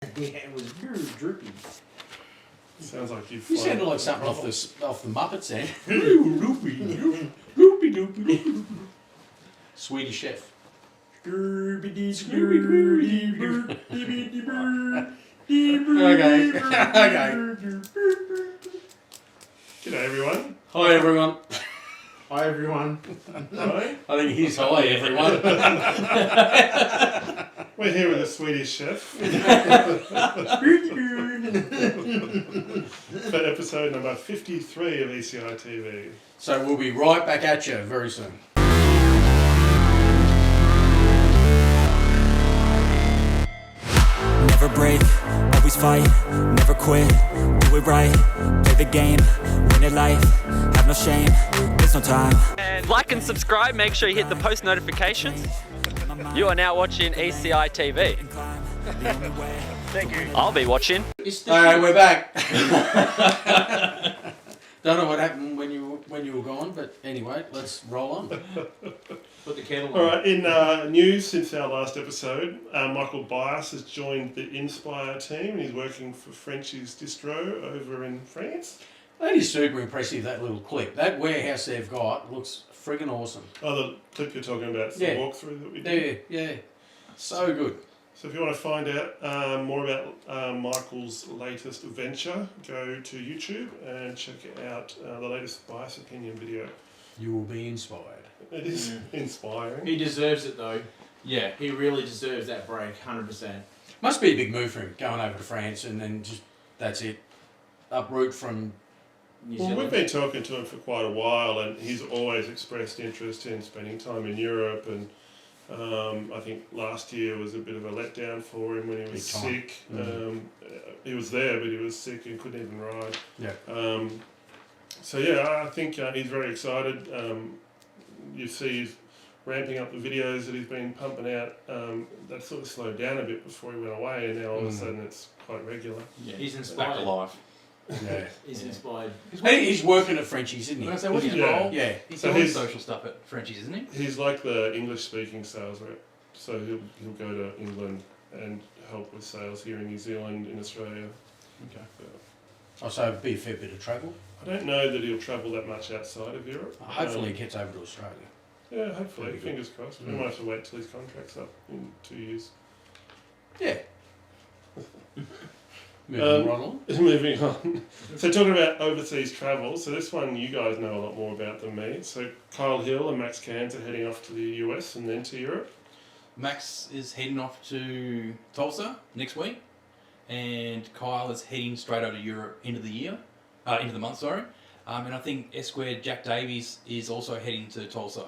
Yeah, it was very droopy. Sounds like you've. You sounded like something off the Muppets there. Swedish Chef. Okay. G'day everyone. Hi everyone. Hi everyone. Hi. I think he's hi everyone. We're here with a Swedish chef for episode number 53 of ECITV. So we'll be right back at you very soon. Never break, always fight, never quit, do it right, play the game, win it life, have no shame, there's no time. And like and subscribe, make sure you hit the post notifications. You are now watching ECITV. Thank you. I'll be watching. Alright, we're back. Don't know what happened when you were gone, but anyway, let's roll on. Put the kettle on. Alright, in news since our last episode, Michael Bias has joined the Inspyre team and he's working for Frenchys Distro over in France. That is super impressive, that little clip. That warehouse they've got looks friggin' awesome. Oh, the clip you're talking about, it's the walkthrough that we did. Yeah. So good. So if you want to find out more about Michael's latest venture, go to YouTube and check out the latest Bias Opinion video. You will be inspired. It is inspiring. He deserves it though. Yeah, he really deserves that break, 100%. Must be a big move for him, going over to France and then just, that's it. Uproot from New Well, Zealand. we've been talking to him for quite a while and he's always expressed interest in spending time in Europe, and I think last year was a bit of a letdown for him when he was Big time. sick. He was there but he was sick and couldn't even ride. Yeah. So yeah, I think he's very excited. You see he's ramping up the videos that he's been pumping out. That sort of slowed down a bit before he went away, and now all of a sudden it's quite regular. Yeah, he's Back to inspired. life. Yeah. He's inspired. He's working at Frenchies, isn't he? When I say, what's his Yeah. role? Yeah. He's So doing he's- social stuff at Frenchies, isn't he? He's like the English-speaking sales rep, so he'll go to England and help with sales here in New Zealand, in Australia. Okay. So it'd be a fair bit of travel. I don't know that he'll travel that much outside of Europe. Hopefully he gets over to Australia. Yeah, hopefully. That'd be good. Fingers crossed. We might have to wait till his contract's up in 2 years. Yeah. Moving right on. Moving on. So talking about overseas travel, so this one you guys know a lot more about than me. So Kyle Hill and Max Cairns are heading off to the US and then to Europe. Max is heading off to Tulsa next week, and Kyle is heading straight over to Europe into the month, sorry. And I think S-Squared Jack Davies is also heading to Tulsa.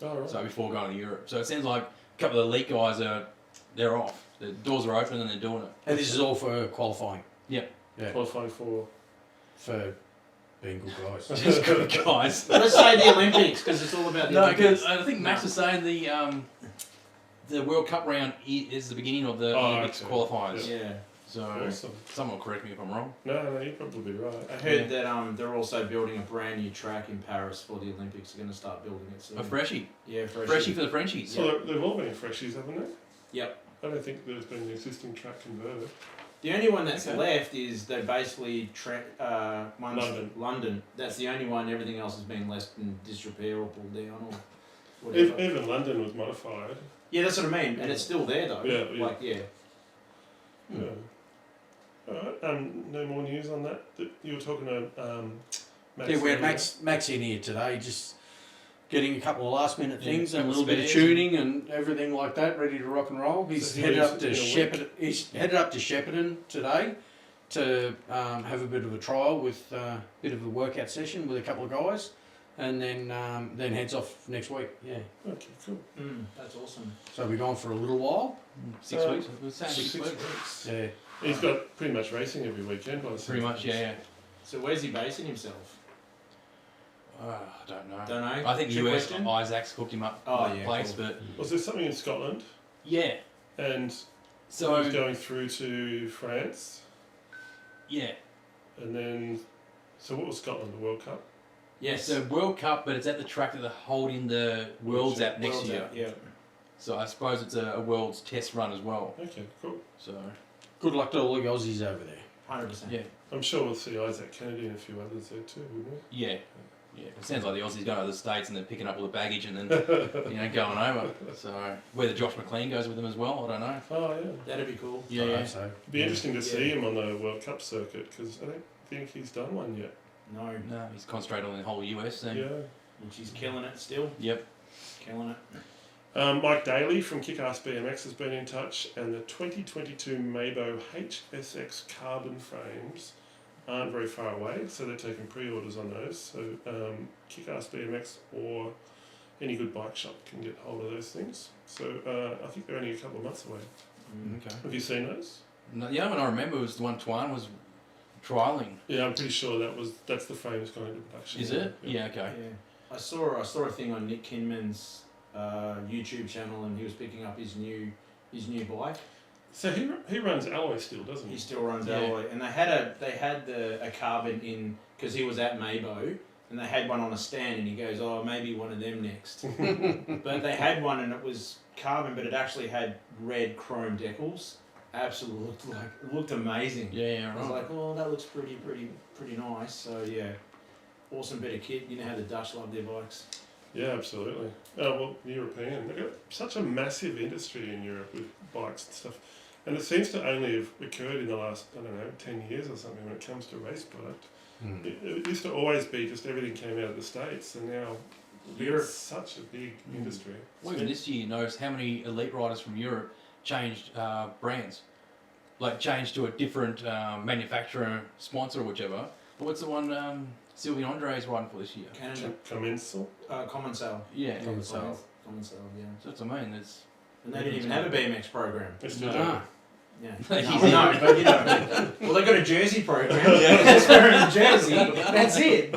Oh, right. So before going to Europe. So it sounds like a couple of the elite guys they're off. The doors are open and they're doing it. And this is all for qualifying. Yep. Yeah. Qualifying for... For being good guys. Just good guys. Let's say the Olympics, because it's all about the No, Olympics. because I think Max was saying the World Cup round is the beginning of the Olympics okay. qualifiers. Yeah. So Awesome. someone will correct me if I'm wrong. No, you're probably right. I heard that they're also building a brand new track in Paris for the Olympics. They're going to start building it soon. A freshie. Yeah, Freshie for the Frenchies. So they've all been Freshies, haven't they? Yep. I don't think there's been an existing track converted. The only one that's Okay. left is they basically London. London. That's the only one. Everything else has been less than disrepair or pulled down or whatever. Even London was modified. Yeah, that's what I mean, and it's still there though. Yeah, yeah. Like yeah. Yeah. Alright, no more news on that? You were talking to Max. Yeah, we had earlier. Max in here today, just getting a couple of last minute things and a couple little bit of spares. tuning and everything like that, ready to rock and roll. He's So headed he's up to in a Shepparton. He's headed up to Shepparton today to have a bit of a trial with a bit of a workout session with a couple of guys, and then heads off next week. Yeah. Okay, cool. That's awesome. So we're gone for a little while. 6 weeks. It was saying 6 6 weeks. weeks. Yeah. He's got pretty much racing every weekend by the Pretty sounds much, of it. yeah. So where's he basing himself? I don't know. Don't know. I think Trick US question? Isaac's hooked him up Oh, that yeah, place, cool. but Was there something in Scotland? yeah. And So he's going through to France, yeah. and then... So what was Scotland, the World Cup? Yes. It's a World Cup, but it's at the track that they're holding the Worlds at next World's year. out, yeah. So I suppose it's a Worlds test run as well. Okay, cool. So Good luck to all the Aussies over there. 100%. Yeah, I'm sure we'll see Isaac Kennedy and a few others there too, wouldn't we? yeah. Yeah, it sounds like the Aussies going to the States and then picking up all the baggage and then, going over. So, whether Josh McLean goes with them as well, I don't know. Oh, yeah. That'd be cool. Yeah, I yeah. hope so. It'd be interesting to see him on the World Cup circuit because I don't think he's done one yet. No, No, he's concentrated on the whole US thing. Yeah. which he's killing it still. Yep. Killing it. Mike Daly from Kick-Ass BMX has been in touch, and the 2022 Meybo HSX Carbon frames aren't very far away, so they're taking pre-orders on those. So Kick-Ass BMX or any good bike shop can get hold of those things. So I think they're only a couple of months away. Okay. Have you seen those? No, the other one I remember was the one Twan was trialing. Yeah, I'm pretty sure that's the frame that's going into production. Is it? Yeah. Okay. Yeah. I saw a thing on Nick Kinman's YouTube channel, and he was picking up his new bike. So he runs alloy still, doesn't He he? still runs Yeah. alloy, and they had a carbon in because he was at Meybo, and they had one on a stand, and he goes, "Oh, maybe one of them next." But they had one, and it was carbon, but it actually had red chrome decals. Absolutely looked amazing. Yeah. I was Right. like, "Oh, that looks pretty nice." So yeah, awesome bit of kit. You know how the Dutch love their bikes. Yeah, absolutely. Oh, well, European. They've got such a massive industry in Europe with bikes and stuff. And it seems to only have occurred in the last, 10 years or something when it comes to race product. It used to always be just everything came out of the States, and now Europe. it's such a big industry. Well, even this year, you noticed how many elite riders from Europe changed brands, like changed to a different manufacturer, sponsor, or whichever. But what's the one Sylvian Andre's riding for this year? Canada, Commensal? Common Sale. Yeah. Common Sale. Common Sale, yeah. So that's what I mean. There's And they didn't even have a BMX program. It's still No. Yeah. Yeah. No, but you know. Well, they got a jersey program. Just wearing a jersey. That's it.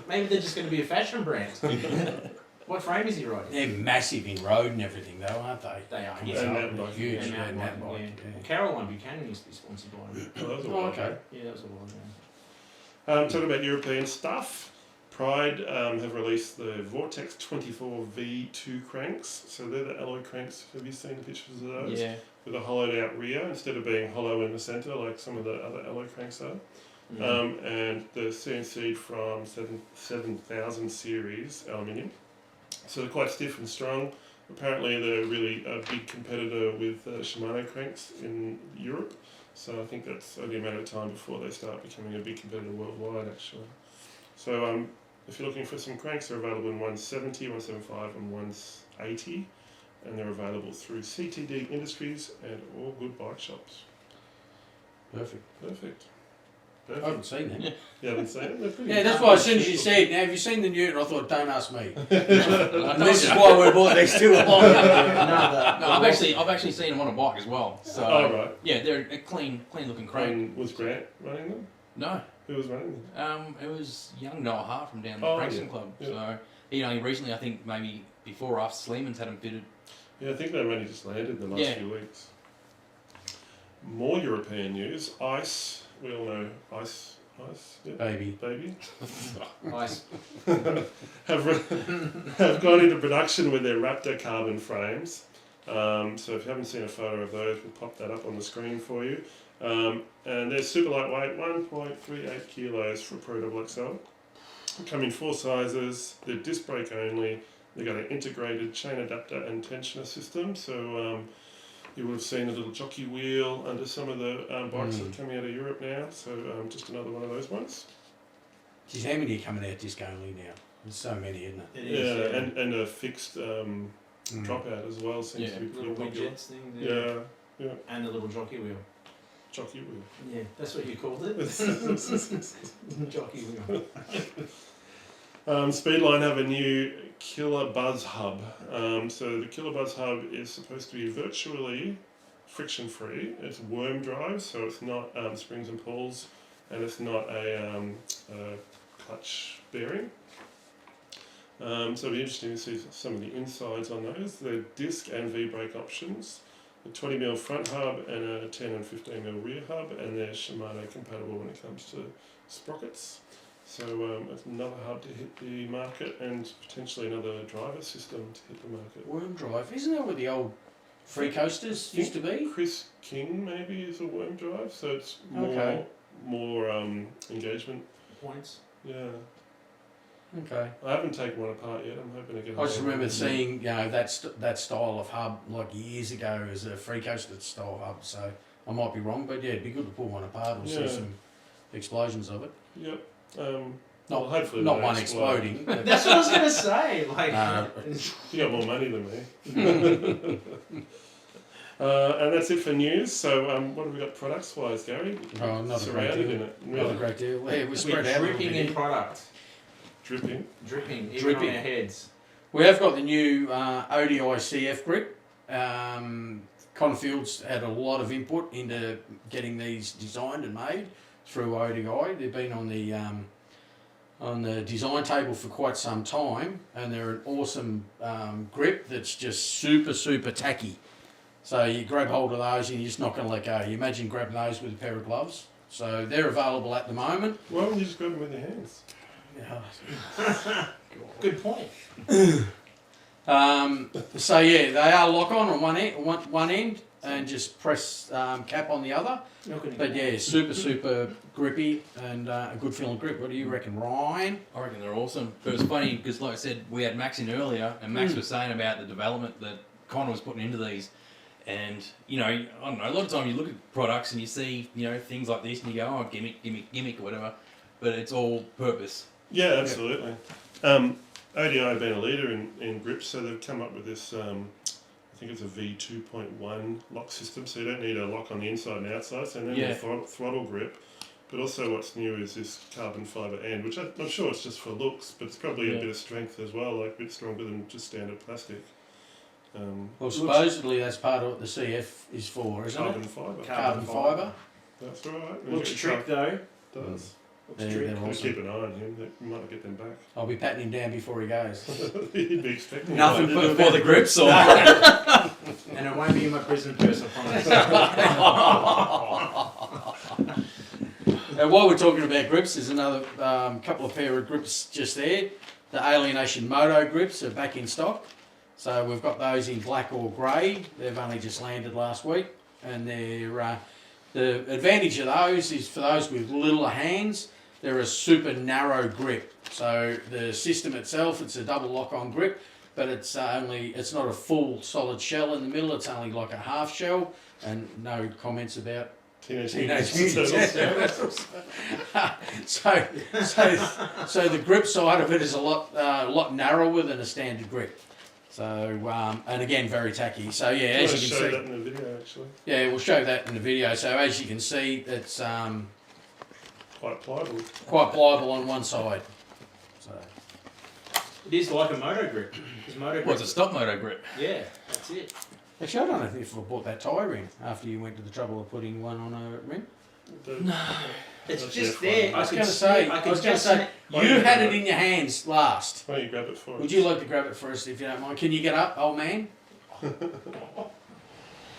Maybe they're just going to be a fashion brand. What frame is he riding? They're massive in road and everything, though, aren't they? They are. And Yeah. that bike. Huge, And yeah, that that one, bike. yeah. Yeah. Caroline Buchanan used to be sponsored by him. Oh, that was a Oh, while okay. ago. Yeah, that was a while ago. Talking about European stuff, Pride have released the Vortex 24 V2 cranks. So they're the alloy cranks. Have you seen the pictures of those? yeah. With a hollowed out rear instead of being hollow in the centre like some of the other alloy cranks are. And they're CNC'd from 7000 series aluminium. So they're quite stiff and strong. Apparently they're really a big competitor with Shimano cranks in Europe. So I think that's only a matter of time before they start becoming a big competitor worldwide actually. So if you're looking for some cranks, they're available in 170, 175 and 180. And they're available through CTD Industries and all good bike shops. Perfect. Perfect. I haven't seen them. You haven't seen them? They're pretty Yeah, that's why as soon as you said, now have you seen the Newton? I thought, don't ask me. No, And this is why we bought these two along. I've actually seen them on a bike as well. So Oh, right. yeah, they're a clean looking crank. And was Grant running them? No, Who was running them? it was young Noah Hart from down the Oh, Frankston yeah. Club. Yeah. So he only recently, I think maybe before or after Sleeman's had them fitted. Yeah, I think they've only just landed in the last Yeah. few weeks. More European news. ICE, we all know ICE, yeah, Baby. baby, Nice. have gone into production with their Raptor Carbon frames. So if you haven't seen a photo of those, we'll pop that up on the screen for you. And they're super lightweight, 1.38 kilos for Pro XXL. Come in 4 sizes. They're disc brake only. They've got an integrated chain adapter and tensioner system. So you would have seen the little jockey wheel under some of the bikes that are coming out of Europe now. So just another one of those ones. Geez, how many are coming out disc only now? There's so many, isn't it? It is. Yeah, and a fixed dropout as well seems to be Little pretty popular. widgets thing there. Yeah, And the little jockey wheel. jockey wheel. Yeah, that's what you called it. Jockey wheel. Speedline have a new Killer Buzz hub. So the Killer Buzz hub is supposed to be virtually friction free. It's worm drive, so it's not springs and pulls, and it's not a clutch bearing. So it'll be interesting to see some of the insides on those. The disc and V-brake options, a 20mm front hub and a 10 and 15mm rear hub, and they're Shimano compatible when it comes to sprockets. So it's another hub to hit the market and potentially another driver system to hit the market. Worm drive. Isn't that what the old Free coasters used to be. Chris King maybe is a worm drive, so it's Okay. more engagement. Points. Yeah. Okay. I haven't taken one apart yet. I'm hoping to get. I just hold of remember it. seeing that style of hub like years ago as a free coaster style hub. So I might be wrong, but yeah, it'd be good to pull one apart and see Yeah. some explosions of it. Yep. Not well, hopefully not they one explode. exploding. But, That's what I was gonna say. Like, You got more money than me. And that's it for news. So what have we got products wise, Gary? oh, not a great Surrounded in deal. it. Not a Really? great deal. Yeah, we're we're spread out. dripping in product. Dripping. Dripping, even Dripping. on our heads. We have got the new ODI CF grip. Confields had a lot of input into getting these designed and made through ODI. They've been on the design table for quite some time, and they're an awesome grip that's just super tacky. So you grab hold of those and you're just not going to let go. You imagine grabbing those with a pair of gloves. So they're available at the moment. Why wouldn't you just grab them with your hands? Good point. So yeah, they are lock on one end and just press cap on the other. But yeah, super grippy and a good feeling grip. What do you reckon, Ryan? I reckon they're awesome. But it's funny because, like I said, we had Max in earlier, and Max was saying about the development that Connor was putting into these. And, you know, I don't know, a lot of time you look at products and you see, you know, things like this and you go, oh, gimmick, or whatever. But it's all purpose. Yeah, absolutely. ODI have been a leader in grips, so they've come up with this, I think it's a V2.1 lock system, so you don't need a lock on the inside and outside, so no more throttle grip. But also what's new is this carbon fibre end, which I'm sure it's just for looks, but it's probably a bit of strength as well, like a bit stronger than just standard plastic. Well, supposedly that's part of what the CF is for, isn't carbon it? fibre. Carbon fibre. That's right. Looks trick though. Does. They're We'll awesome. keep an eye on him. We might get them back. I'll be patting him down before he goes. He'd be expecting Nothing that. before the grips or. And it won't be in my prison purse, I promise. And while we're talking about grips, there's another couple of pair of grips just there. The Alienation Moto grips are back in stock. So we've got those in black or grey. They've only just landed last week. And they're, the advantage of those is for those with littler hands, they're a super narrow grip. So the system itself, it's a double lock-on grip, but it's not a full solid shell in the middle. It's only like a half shell. And no comments about Teenage Mutant Mutant Turtles. So the grip side of it is a lot narrower than a standard grip. So and again very tacky. So yeah, as you can show see, that in the video actually. yeah, we'll show that in the video. So as you can see, it's Quite pliable. quite pliable on one side. So It is like a moto grip. It's moto grip. Well, it's a stop moto grip. Yeah, that's it. actually, I don't know if I bought that tyre in after you went to the trouble of putting one on a rim. It's That's just their there. fault. I was going to say, Why you don't you had grab it it? in your hands last. Why don't you grab it for us? Would you like to grab it for us if you don't mind? Can you get up, old man?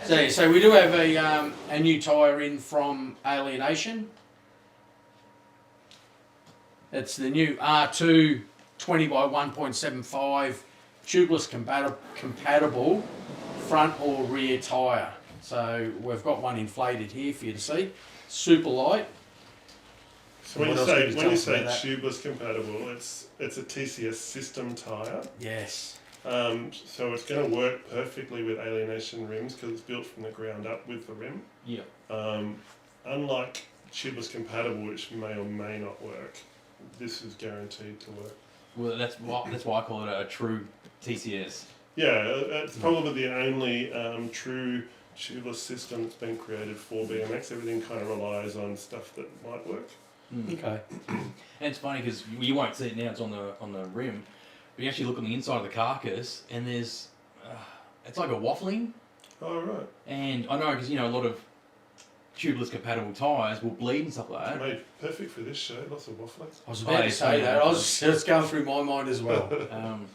So we do have a new tyre in from Alienation. It's the new R2 20 by 1.75 tubeless compatible front or rear tyre. So we've got one inflated here for you to see. Super light. So when What you else can you say tell us about that? tubeless compatible, it's a TCS system tyre. Yes. So it's going to work perfectly with Alienation rims because it's built from the ground up with the rim. Yeah. Unlike tubeless compatible, which may or may not work, this is guaranteed to work. Well, that's why I call it a true TCS. Yeah, it's probably the only true tubeless system that's been created for BMX. Everything kind of relies on stuff that might work. Okay. And it's funny because you won't see it now. It's on the rim. But you actually look on the inside of the carcass, and there's it's like a waffling. Oh, right. And I know because a lot of tubeless compatible tyres will bleed and stuff like that. Made perfect for this show. Lots of waffling. I was about to say that. I was just going through my mind as well.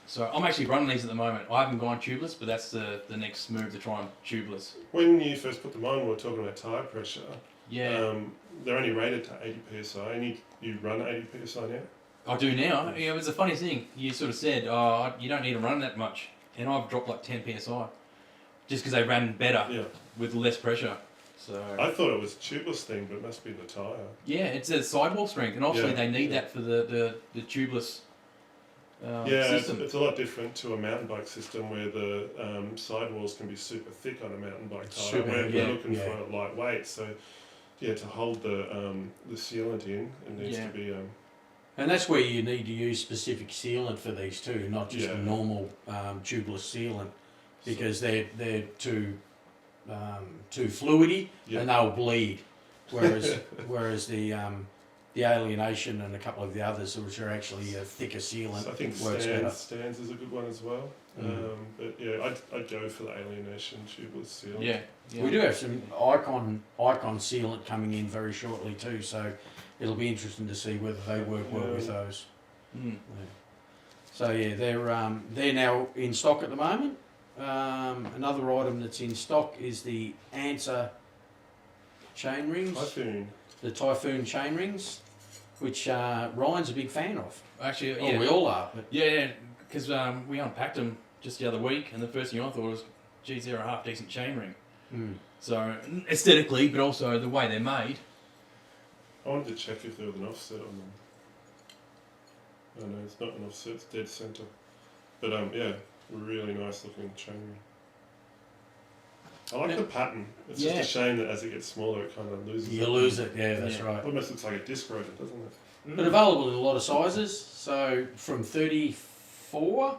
So I'm actually running these at the moment. I haven't gone tubeless, but that's the next move to try and tubeless. When you first put them on, we were talking about tyre pressure. Yeah. They're only rated to 80 psi, and you run 80 psi now? I do now. Yeah, it was a funny thing. You sort of said, you don't need to run that much. And I've dropped like 10 psi. just because they ran better Yeah. with less pressure. So I thought it was a tubeless thing, but it must be the tyre. yeah, it's a sidewall strength, and obviously Yeah. they need that for the tubeless system. It's a lot different to a mountain bike system where the sidewalls can be super thick on a mountain bike tyre. Super, We're yeah, looking yeah. for lightweight, so to hold the sealant in, it needs Yeah. to be. And that's where you need to use specific sealant for these too, not just Yeah. a normal tubeless sealant, because they're too fluidy Yeah. and they'll bleed. Whereas the Alienation and a couple of the others, which are actually a thicker sealant, So I think works better. Stands is a good one as well. But yeah, I'd go for the Alienation tubeless sealant. Yeah, We do have some icon sealant coming in very shortly too, so it'll be interesting to see whether they work well with those. Mm. So yeah, they're now in stock at the moment. Another item that's in stock is the Answer chainrings, Typhoon. the Typhoon chainrings, which Ryan's a big fan of. Actually, Oh, we all are. But yeah, because we unpacked them just the other week, and the first thing I thought was, geez, they're a half decent chainring. So aesthetically, but also the way they're made. I wanted to check if there was an offset on them. Oh no, it's not an offset, it's dead centre. But yeah, really nice looking chainring. I like Yeah. the pattern. It's Yeah. just a shame that as it gets smaller, it kind of loses you it. lose it, yeah, that's Yeah. right. Almost looks like a disc rotor, doesn't it? But available in a lot of sizes, so from 34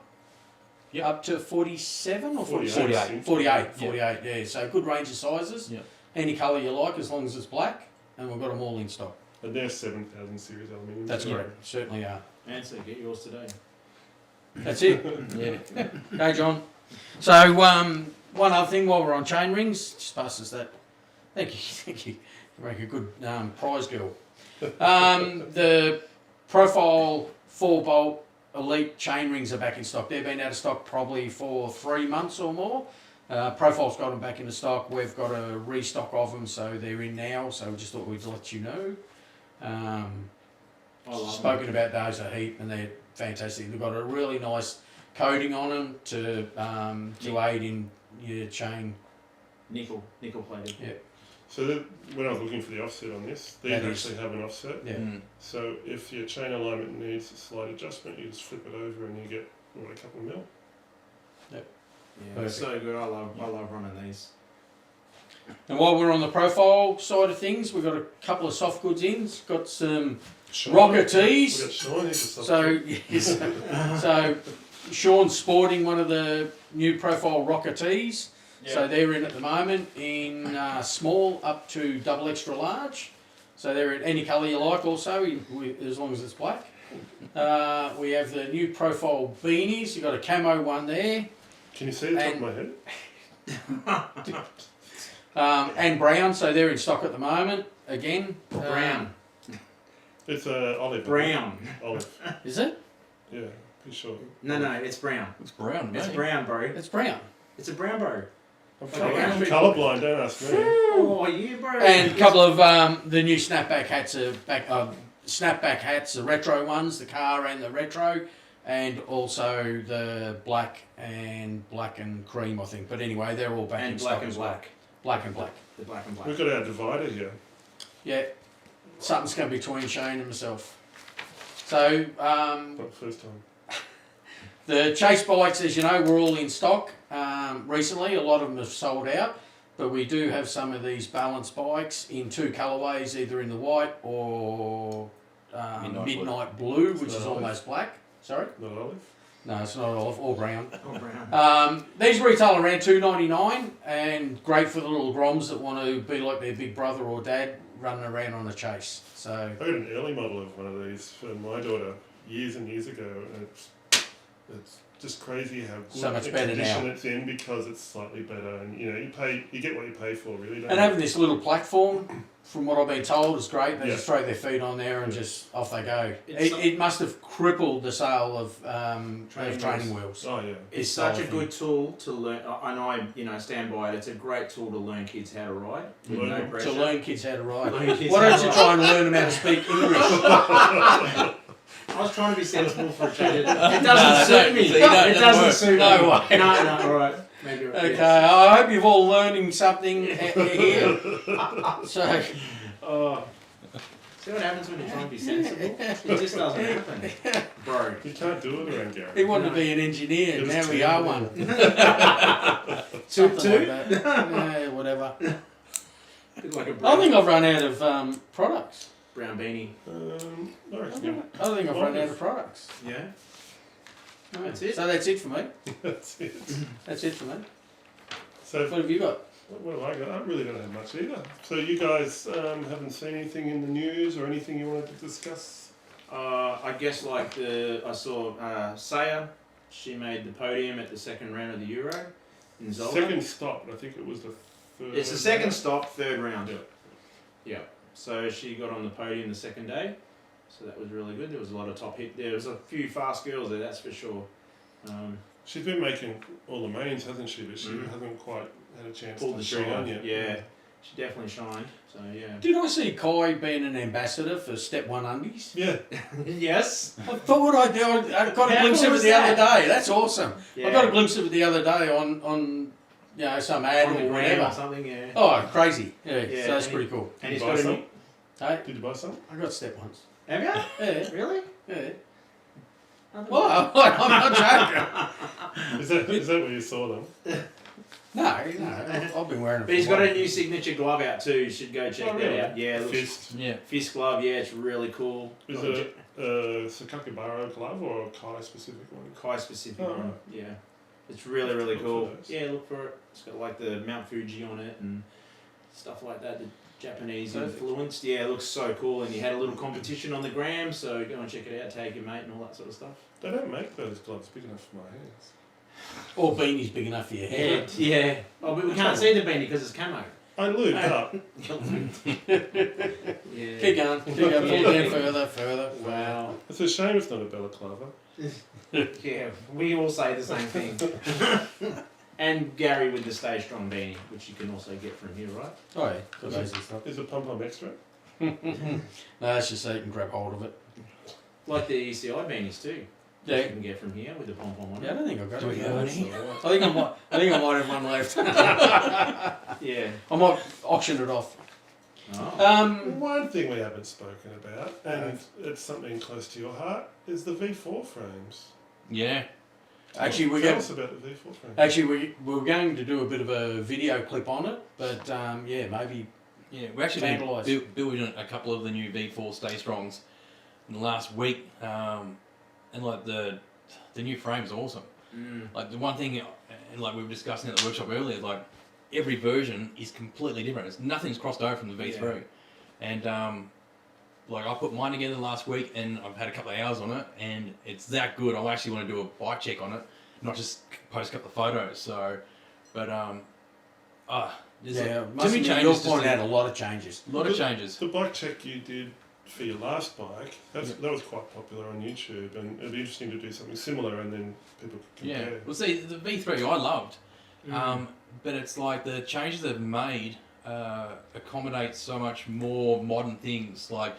Yep. up to 47 or 48. 47? 48, yeah. So good range of sizes. Yeah. Any colour you like as long as it's black, and we've got them all in stock. And they're 7000 series aluminium. That's too. correct, certainly are. Answer, get yours today. That's it. Yeah. Okay, John. So one other thing while we're on chain rings, just pass us that. Thank you. You make a good prize girl. The Profile 4-bolt Elite Chainrings are back in stock. They've been out of stock probably for 3 months or more. Profile's got them back into stock. We've got a restock of them, so they're in now. So we just thought we'd let you know. I love Spoken about those a heap, and they're fantastic. They've got a really nice coating on them to aid in your chain. nickel plated. Yeah. So when I was looking for the offset on this, these That is- actually have an offset. Yeah. Mm. So if your chain alignment needs a slight adjustment, you just flip it over and you get a couple of mil. Yeah, it's so good. I love running these. And while we're on the profile side of things, we've got a couple of soft goods in. Got some Shaun. rocker We got tees. Shaun, he's a soft So, tip. yes. So Shaun's sporting one of the new profile rocker tees. So they're in at the moment in small up to double extra large. So they're in any colour you like also, as long as it's black. We have the new profile beanies. You've got a camo one there. Can you see the top of my head? And brown, so they're in stock at the moment. Again, Brown. It's olive. Brown. Olive. Is it? Yeah, pretty sure. No, it's brown. It's brown, mate. It's brown, bro. It's brown. It's a brown, bro. I'm Okay. colourblind, don't ask me. Oh, yeah, bro. And a couple of the new snapback hats are back. Snapback hats, the retro ones, the car and the retro, and also the black and cream, I think. But anyway, they're all back And in black stock and as well. black. Black and black. The black and black. We've got our divider here. Yeah, something's come between Shane and myself. So Not the first time. the chase bikes, as you know, were all in stock recently. A lot of them have sold out, but we do have some of these balance bikes in two colourways, either in the white or midnight blue, which It's is not olive. almost black. Sorry, Not olive. no, it's not olive or brown. Oh, brown. These retail around $2.99, and great for the little groms that want to be like their big brother or dad running around on a chase. So I got an early model of one of these for my daughter years and years ago, and it's just crazy how good So much the better condition now. it's in because it's slightly better, and you get what you pay for, really. Don't and you? having this little platform, from what I've been told, is great. They Yeah. just throw their feet on there and just off they go. It's It must have crippled the sale of training wheels. Oh yeah. It's such a good tool to learn, and I stand by it. It's a great tool to learn kids how to ride with Learn no them. pressure. To learn kids how to ride. Learn kids Why how don't to you ride. try and learn them how to speak English? I was trying to be sensible for a change. It No, doesn't suit me. so you don't- It doesn't doesn't work. suit No me. way. No, all right. Maybe Okay, I hope you've all learning something here. So, Oh, See what happens when you try and be sensible? It just doesn't happen. Bro. you can't do it around Gary. he wanted to be an engineer, It was now we two. are one. Something like that. Yeah, whatever. Look like a I brown, think I've run out of products. brown beanie. I reckon I think I've run out of products. Yeah. No, That's it? So that's it for me. that's it. That's it for me. So What have you got? what have I got? I really don't have much either. So you guys haven't seen anything in the news or anything you wanted to discuss? I guess like I saw Saya. She made the podium at the second round of the Euro in Zolder. Second stop, I think it was the third. It's the second stop, third round. Yeah. Yeah. So she got on the podium the second day. So that was really good. There was a lot of top hit. There was a few fast girls there, that's for sure. She's been making all the mains, hasn't she? But she hasn't quite had a chance Pulled to the shine trigger. yet. Yeah. She definitely shined. So yeah. Did I see Kai being an ambassador for Step 1 Undies? Yeah. Yes. I thought what I did, I got a How glimpse cool of it was the that? other day. That's awesome. Yeah. I got a glimpse of it the other day on some ad On the or gram or whatever. something, yeah. Oh, crazy. Yeah, Yeah, so that's and pretty cool. And he's Buy got a some? new. Hey, Did you buy some? I got Step 1s. Have you? Yeah, Really? yeah. Well, I'm not joking. Is that where you saw them? No, I've been wearing it. But he's for a got a while. new signature glove out too. You should go check Oh, really? that out. Yeah, it looks, Fist. Yeah. fist glove. Yeah, it's really cool. Is Got it a Sakakibara glove or a Kai specific one? Kai specific Oh, one. right. Yeah, it's really really Look for cool. those. Yeah, look for it. It's got like the Mount Fuji on it and stuff like that. The Japanese Perfect. influenced. Yeah, it looks so cool. And you had a little competition on the gram, so go and check it out. Take your mate and all that sort of stuff. They don't make those gloves big enough for my hands. Or beanies big enough for your head. Yeah. Oh, but we can't see the beanie because it's camo. I lubed up. Yeah. Keep going. Pull it down further. Wow. It's a shame it's not a balaclava. Yeah, we all say the same thing. And Gary with the Stay Strong beanie, which you can also get from here, right? Oh yeah, for those and stuff. Is it pom pom extra? No, that's just so you can grab hold of it. Like the ECI beanies too. Yeah. You can get from here with the pom pom on Yeah, I it. don't think I've got Do it. we have any? I think I might have one left. Yeah. I might auction it off. Oh. One thing we haven't spoken about, and it's something close to your heart, is the V4 frames. Yeah. Actually, we're Tell going. us about the V4 frames. Actually, we're going to do a bit of a video clip on it, but yeah, maybe. Yeah, we actually Vandalised. been building a couple of the new V4 Stay Strongs in the last week, and like the new frame's awesome. Like the one thing, and like we were discussing at the workshop earlier, like every version is completely different. Nothing's crossed over from the V3, and like I put mine together last week, and I've had a couple of hours on it, and it's that good. I actually want to do a bike check on it, not just post a couple of photos. So, but there's Yeah, too must many admit, changes. you'll just point to- out a lot of changes. a lot of changes. The bike check you did for your last bike, that was quite popular on YouTube, and it'd be interesting to do something similar, and then people could Yeah. compare. Well, see, the V3 I loved, but it's like the changes they've made accommodate so much more modern things, like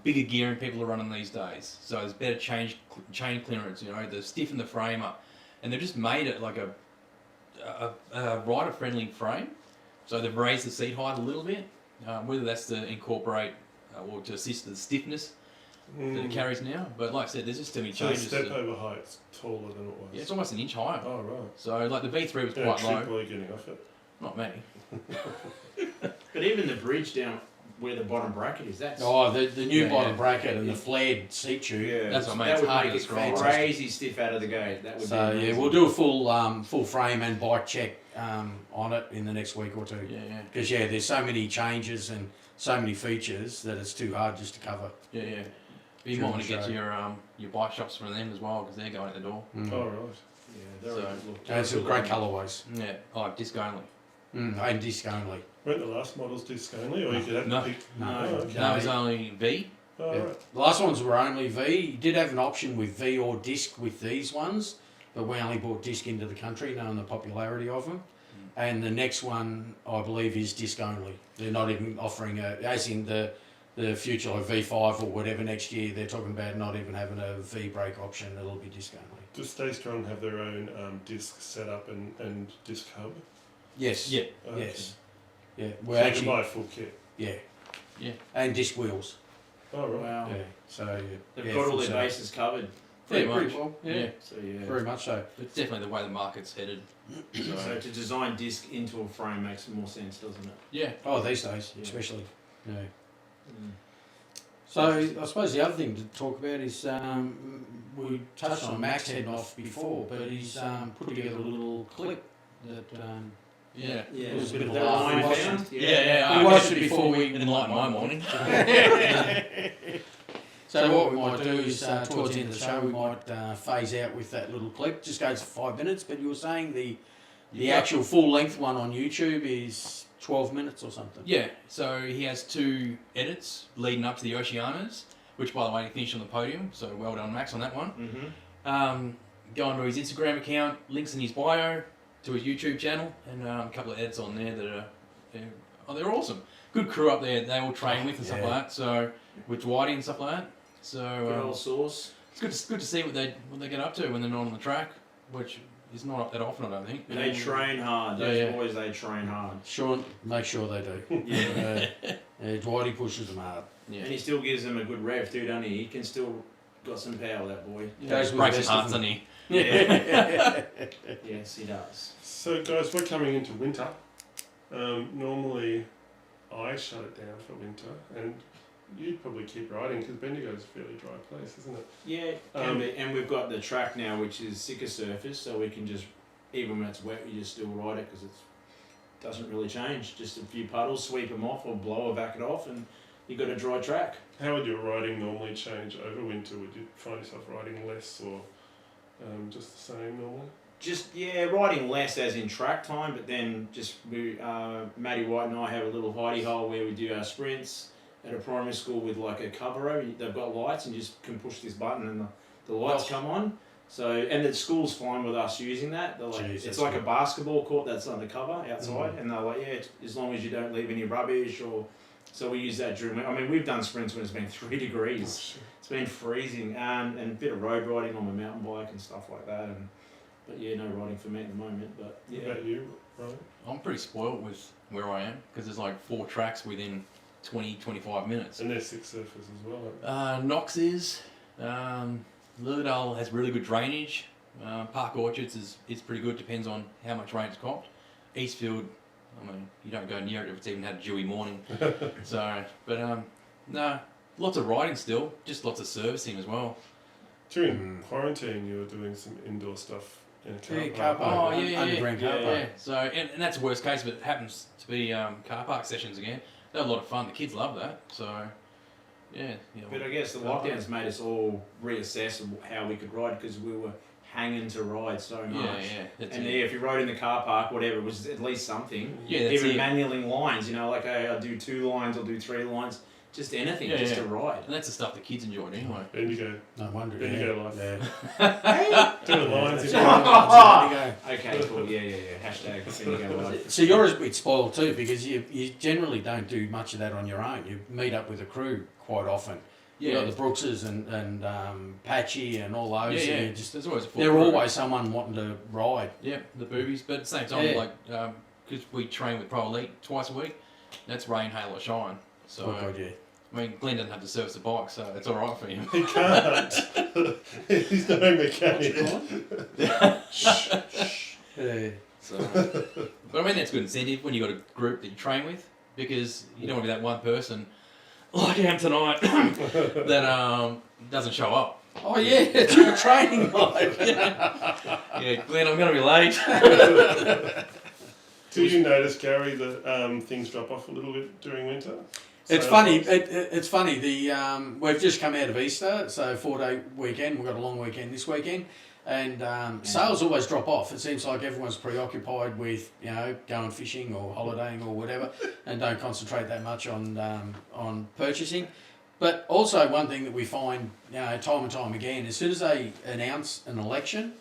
bigger gearing people are running these days. So there's better chain clearance, you know, they stiffen the frame up, and they've just made it like a rider-friendly frame. So they've raised the seat height a little bit, whether that's to incorporate or to assist the stiffness that it carries now. But like I said, there's just too many So the changes. step over height's taller than it was. Yeah, it's almost an inch higher. Oh, right. So like the V3 was Yeah, quite trick low. while you're getting off it. Not me. But even the bridge down where the bottom bracket is, that's Oh, the new Yeah, bottom yeah. bracket and the flared seat tube. yeah, That's what I mean, that it's would hard make to it scroll. crazy stiff out of the gate. That would So be yeah, amazing. we'll do a full frame and bike check on it in the next week or two. Yeah, yeah, Because yeah, there's so many changes and so many features that it's too hard just to cover. yeah, yeah. But you During might want the to get show. your bike shops from them as well because they're going at the door. Oh, right. Yeah, they're So- a good look. And it's some great colourways. Yeah. Oh, disc only. And disc only. Weren't the last models disc only, or you could have No. to pick? No. Oh, okay. No, it's only V. Oh, Yeah. right. The last ones were only V. You did have an option with V or disc with these ones, but we only brought disc into the country, knowing the popularity of them. And the next one, I believe, is disc only. They're not even offering as in the the future like V5 or whatever next year, they're talking about not even having a V brake option. It'll be disc only. Does Stay Strong have their own disc setup and disc hub? Yes. Yeah. Okay. Yes. Yeah. So We're you can actually buy a full kit. yeah. Yeah. And disc wheels. Oh right. Wow. Yeah. So yeah. They've yeah, got all full their setup. bases covered. Pretty Yeah, much. pretty well. Yeah. Yeah. So yeah. Very much so. It's definitely the way the market's headed. So to design disc into a frame makes more sense, doesn't it? Yeah. Oh, these days, Yeah. especially. Yeah. Mm. So I suppose the other thing to talk about is we touched on Max heading off before, but he's put together a little clip that Yeah. Yeah, It was a bit of that a laugh. line We found. watched Yeah. We I watched guess it before we- enlighten my morning. So what we might do is towards the end of the show we might phase out with that little clip. Just goes for 5 minutes. But you were saying the actual full length one on YouTube is 12 minutes or something. Yeah, so he has 2 edits leading up to the Oceanas, which by the way he finished on the podium, so well done Max on that one. Mm-hmm. Go onto his Instagram account, links in his bio to his YouTube channel, and a couple of edits on there that are they're awesome. Good crew up there they all train with and stuff Yeah. like that. So with Whitey and stuff like that. Good So old sauce. it's good to see what they get up to when they're not on the track, which is not up that often I don't think. They train hard. Those Yeah. boys, they train hard. Sean, make sure they do. Yeah. Dwighty pushes them hard. Yeah. And he still gives them a good rev too, doesn't he? He can still got some power, that boy. Goes with Breaks the his best of heart, them. doesn't he? Yeah. Yes, he does. So guys, we're coming into winter. Normally, I shut it down for winter, and you'd probably keep riding because Bendigo's a fairly dry place, isn't it? Yeah, can be. And we've got the track now, which is thicker surface, so we can just, even when it's wet, you just still ride it because it doesn't really change. Just a few puddles, sweep them off or blow or back it off, and you've got a dry track. How would your riding normally change over winter? Would you find yourself riding less or just the same normally? Just, yeah, riding less as in track time, but then just, Matty White and I have a little hidey hole where we do our sprints at a primary school with like a cover over. They've got lights and you just can push this button and the lights come on. So, and the school's fine with us using that. They're like, Jeez, it's that's like good. a basketball court that's undercover outside, and they're like, yeah, as long as you don't leave any rubbish or. So we use that during. I mean, we've done sprints when it's been 3 degrees. It's been freezing, and a bit of road riding on my mountain bike and stuff like that. But yeah, no riding for me at the moment. But What yeah, about you, Ryan? I'm pretty spoiled with where I am because there's like 4 tracks within 20-25 minutes. And they're 6 surfers as well, aren't they? Knox is. Lillardale has really good drainage. Park Orchards is pretty good, depends on how much rain it's copped. Eastfield, I mean, you don't go near it if it's even had a dewy morning. So, but no, lots of riding still, just lots of servicing as well. During quarantine, you were doing some indoor stuff in a car Yeah, park. car park. Oh, yeah, Underground car Yeah, park. yeah. So, and that's the worst case, but it happens to be car park sessions again. They're a lot of fun. The kids love that. So, yeah. but I guess the lockdowns made us all reassess how we could ride because we were hanging to ride so much. yeah. That's And it. yeah, if you rode in the car park, whatever, it was at least something. Yeah, that's Even it. manualing lines, you know, like I'll do 2 lines, I'll do 3 lines, just anything, Yeah, just yeah. to ride. And that's the stuff the kids enjoyed anyway. Bendigo. No wonder. Bendigo life. Yeah. Doing lines in Bendigo. Okay, cool, yeah. Hashtag Bendigo life. So you're a bit spoiled too because you generally don't do much of that on your own. You meet up with a crew quite often. You got the Brookses and Patchy and all those. Yeah, and yeah. you just, There's always a full they're crew. always someone wanting to ride. Yeah, the boobies. But at the same time, Yeah. like, because we train with Pro Elite twice a week, that's rain, hail, or shine. So, Oh God, yeah. I mean, Glenn doesn't have to service the bike, so it's all right for him. He can't. He's no mechanic. Yeah. So, but I mean, that's good incentive when you got a group that you train with, because you don't want to be that one person like I am tonight that doesn't show up. Oh yeah, it's your training life. Yeah, Glenn, I'm going to be late. Do you notice, Gary, that things drop off a little bit during winter? It's Sales funny. wise? It's funny. We've just come out of Easter, so 4-day weekend. We've got a long weekend this weekend, and sales always drop off. It seems like everyone's preoccupied with going fishing or holidaying or whatever, and don't concentrate that much on purchasing. But also one thing that we find time and time again, as soon as they announce an election,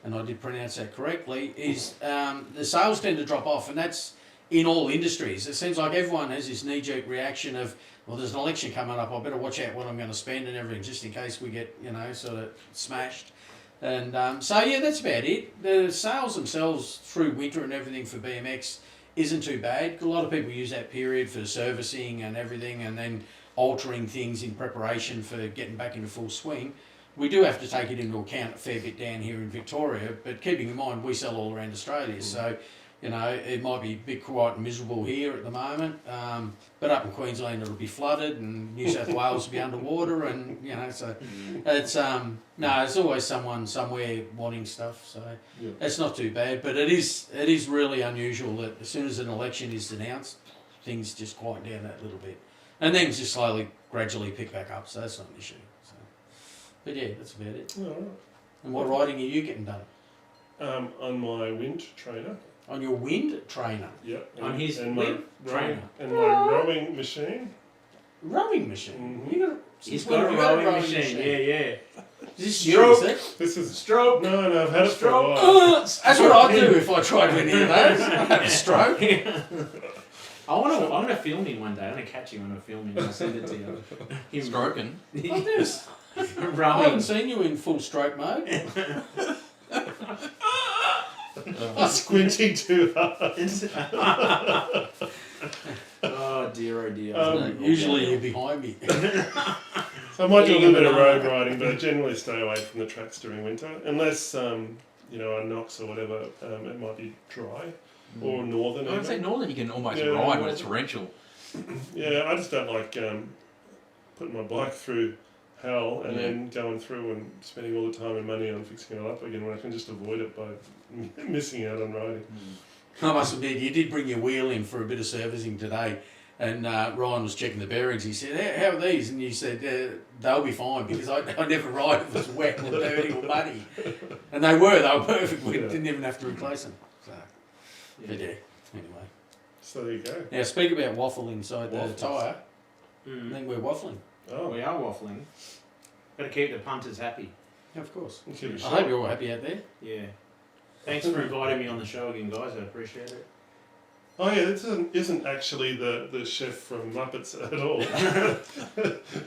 and I did pronounce that correctly, is the sales tend to drop off, and that's in all industries. It seems like everyone has this knee-jerk reaction of, well, there's an election coming up, I better watch out what I'm going to spend and everything, just in case we get, sort of smashed. And so, yeah, that's about it. The sales themselves through winter and everything for BMX isn't too bad. A lot of people use that period for servicing and everything, and then altering things in preparation for getting back into full swing. We do have to take it into account a fair bit down here in Victoria, but keeping in mind we sell all around Australia, so it might be a bit quiet and miserable here at the moment, but up in Queensland it'll be flooded, and New South Wales will be underwater, and so it's there's always someone somewhere wanting stuff, so it's not too bad. But it is really unusual that as soon as an election is announced, things just quiet down that little bit, and then just slowly, gradually pick back up. So that's not an issue. So, but yeah, that's about it. All right. And what riding are you getting done? On my wind trainer. On your wind trainer? Yep. On his and wind my trainer. And my rowing machine. Rowing machine? Mm-hmm. You got He's got a rowing machine. Yeah. Is this new, is it? This is Stroke. No, I've had it for a while. That's what I'd do if I tried any of those. I'd have a stroke. I'm gonna film him one day. I'm gonna catch him when I film him and I'll send it to you. Him Stroking. Like this. I rowing. haven't seen you in full stroke mode. Squinting too hard. Oh dear, Usually you're behind me. So I might do a little bit of road riding, but I generally stay away from the tracks during winter, unless on Knox or whatever, it might be dry, or northern. I would say even. northern you can almost ride when it's torrential. Yeah, I just don't like putting my bike through hell and then going through and spending all the time and money on fixing it up again when I can just avoid it by missing out on riding. I must admit, you did bring your wheel in for a bit of servicing today, and Ryan was checking the bearings. He said, how are these? And you said, they'll be fine, because I never ride if it's wet or dirty or muddy. And they were perfect. We didn't even have to replace them. So, but yeah, anyway. So there you go. Now, speak about waffle inside the Waffles. tyre. I think we're waffling. Oh, We are waffling. Got to keep the punters happy. Yeah, of course. keep it I short. hope you're all happy out there. Yeah. Thanks for inviting me on the show again, guys. I appreciate it. Oh yeah, this isn't actually the chef from Muppets at all.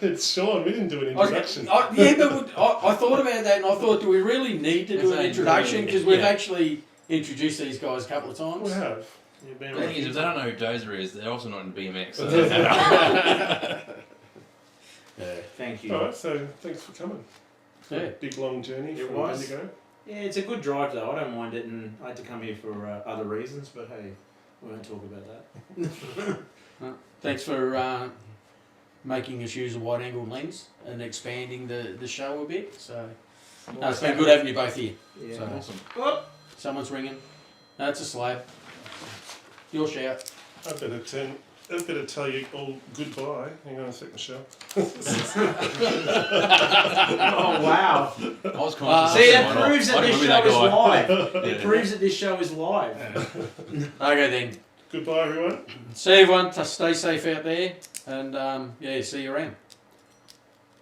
It's Shaun. We didn't do an introduction. But I thought about that, and I thought, do we really need to do an introduction? Because we've actually introduced these guys a couple of times. We have. You've been The thing is, if they don't know who Dozer is, they're also not in BMX. So Thank you. All right, so thanks for coming. Yeah. Big long journey It from was. Bendigo. Yeah, it's a good drive though. I don't mind it, and I had to come here for other reasons, but hey, we won't talk about that. Thanks for making us use a wide-angle lens and expanding the show a bit. So it's been good having you both here. Yeah. So, awesome. Whoop. someone's ringing. No, it's a slab. Your shout. I better tell you all goodbye. Hang on a second, Michelle. Oh wow! I was conscious. See, of that someone proves else. that I this remember show is guy. live. Yeah. It proves that this show is live. Okay then. Goodbye, everyone. See everyone. Stay safe out there, and see you around.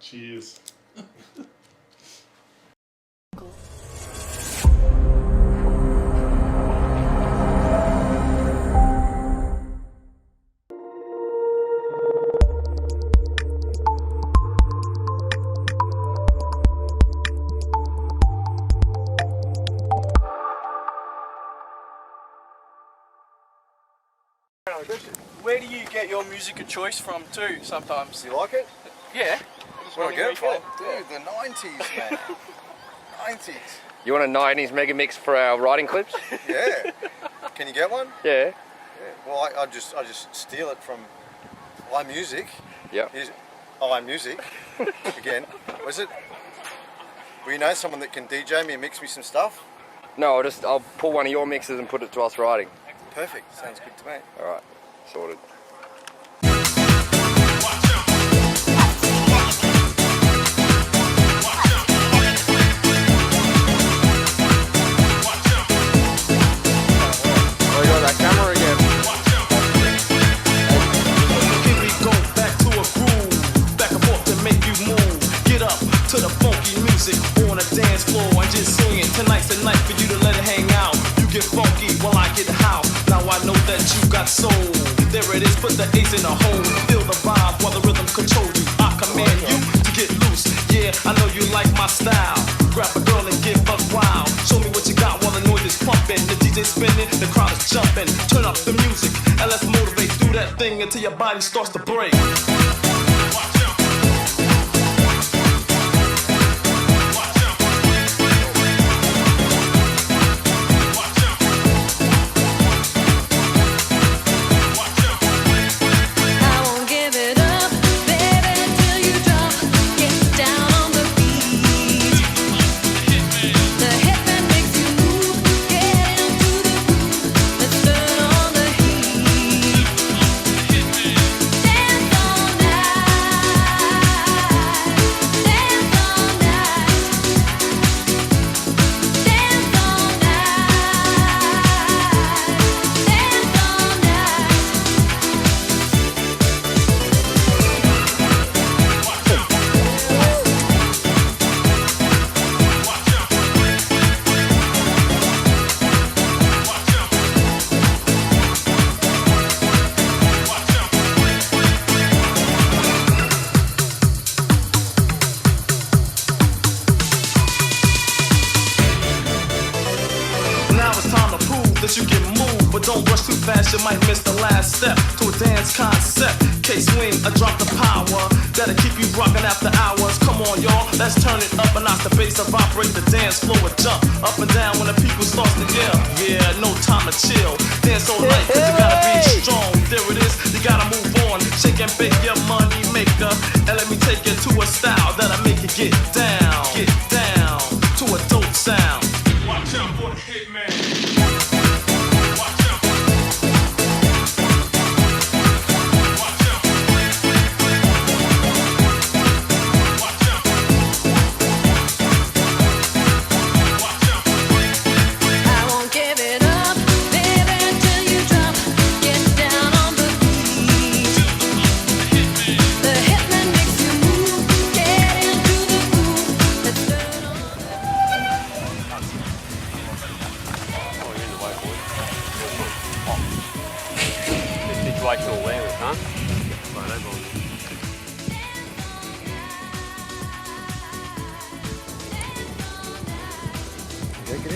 Cheers. Where do you get your music of choice from too sometimes? Do you like it? Yeah. Where do I get it from? Yeah. Dude, the 90s, man. 90s. You want a 90s mega mix for our riding clips? Yeah. Can you get one? Yeah. Yeah. Well, I just steal it from iMusic. Yep. Here's iMusic. Again. Was it? Well, you know someone that can DJ me and mix me some stuff? No, I'll pull one of your mixes and put it to us riding. Perfect. Sounds good to me. All right, sorted. Oh, you got that camera again? Here we go, back to a groove, back and forth to make you move. Get up to the funky music on a dance floor and just sing it. Tonight's the night for you to let it hang out. You get funky while I get house. Now I know that that you got soul. There it is, put the ace in a hole. Feel the vibe while the rhythm control you. I command you to get loose. Yeah, I know you like my style. Grab a girl and get buck wild. Show me what you got while the noise is pumping. The DJ spinning, the crowd is jumping. Turn up the music and let's motivate. Do that thing until your body starts to break. You might miss the last step to a dance concept. K-swing, I drop the power that'll keep you rocking after hours. Come on, y'all, let's turn it up and knock the bass and vibrate the dance floor and jump up and down when the people start to yell. Yeah, no time to chill. Dance all night, cause you gotta be strong. There it is, you gotta move on. Shake and bake your money maker. And let me take you to a style that'll make you get down to a dope sound. Watch out for the hitman. Situational awareness, huh?